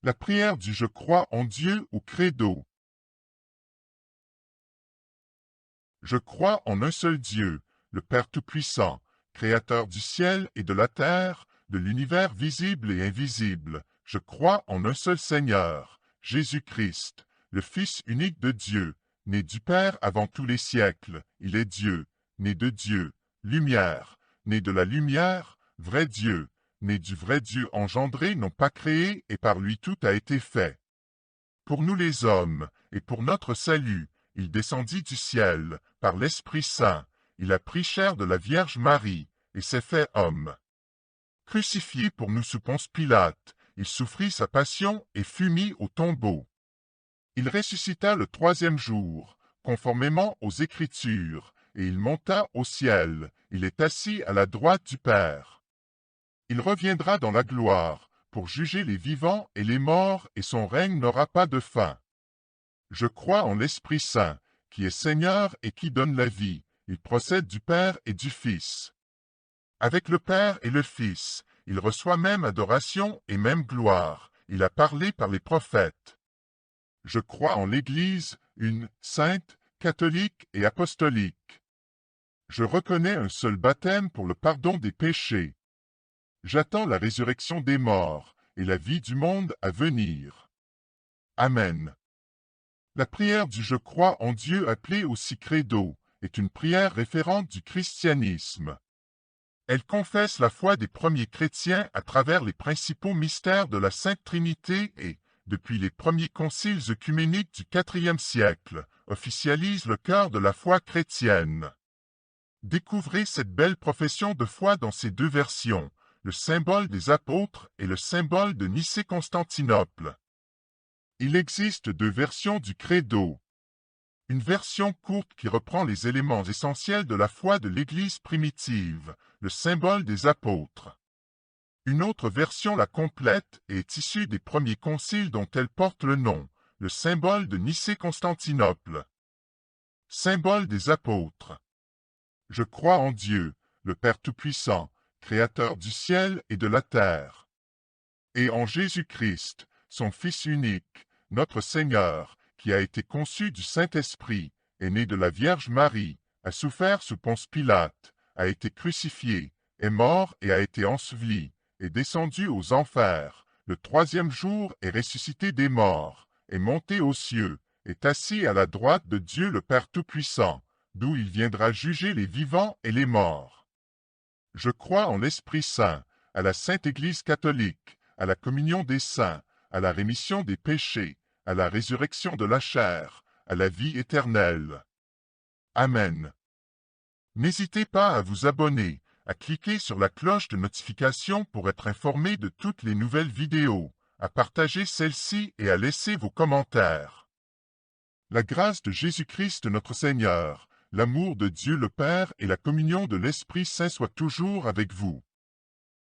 La prière du Je crois en Dieu ou credo. Je crois en un seul Dieu, le Père Tout-Puissant, Créateur du ciel et de la terre, de l'univers visible et invisible. Je crois en un seul Seigneur, Jésus-Christ, le Fils unique de Dieu, né du Père avant tous les siècles. Il est Dieu, né de Dieu, lumière, né de la lumière, vrai Dieu, né du vrai Dieu engendré, non pas créé, et par lui tout a été fait. Pour nous les hommes, et pour notre salut, il descendit du ciel, par l'Esprit Saint, il a pris chair de la Vierge Marie, et s'est fait homme. Crucifié pour nous sous Ponce Pilate, il souffrit sa passion et fut mis au tombeau. Il ressuscita le troisième jour, conformément aux Écritures, et il monta au ciel, il est assis à la droite du Père. Il reviendra dans la gloire, pour juger les vivants et les morts, et son règne n'aura pas de fin. Je crois en l'Esprit Saint, qui est Seigneur et qui donne la vie. Il procède du Père et du Fils. Avec le Père et le Fils, il reçoit même adoration et même gloire. Il a parlé par les prophètes. Je crois en l'Église, une, sainte, catholique et apostolique. Je reconnais un seul baptême pour le pardon des péchés. J'attends la résurrection des morts et la vie du monde à venir. Amen. La prière du Je crois en Dieu, appelée aussi credo, est une prière référente du christianisme. Elle confesse la foi des premiers chrétiens à travers les principaux mystères de la Sainte Trinité et, depuis les premiers conciles œcuméniques du IVe siècle, officialise le cœur de la foi chrétienne. Découvrez cette belle profession de foi dans ses deux versions, le symbole des apôtres et le symbole de Nicée-Constantinople. Il existe deux versions du credo. Une version courte qui reprend les éléments essentiels de la foi de l'Église primitive, le symbole des apôtres. Une autre version la complète et est issue des premiers conciles dont elle porte le nom, le symbole de Nicée-Constantinople. Symbole des apôtres. Je crois en Dieu, le Père Tout-Puissant, Créateur du ciel et de la terre, et en Jésus-Christ, son Fils unique, notre Seigneur, qui a été conçu du Saint-Esprit, est né de la Vierge Marie, a souffert sous Ponce Pilate, a été crucifié, est mort et a été enseveli, est descendu aux enfers, le troisième jour est ressuscité des morts, est monté aux cieux, est assis à la droite de Dieu le Père Tout-Puissant, d'où il viendra juger les vivants et les morts. Je crois en l'Esprit Saint, à la Sainte Église catholique, à la communion des saints, à la rémission des péchés, à la résurrection de la chair, à la vie éternelle. Amen. N'hésitez pas à vous abonner, à cliquer sur la cloche de notification pour être informé de toutes les nouvelles vidéos, à partager celles-ci et à laisser vos commentaires. La grâce de Jésus-Christ notre Seigneur, l'amour de Dieu le Père et la communion de l'Esprit Saint soient toujours avec vous.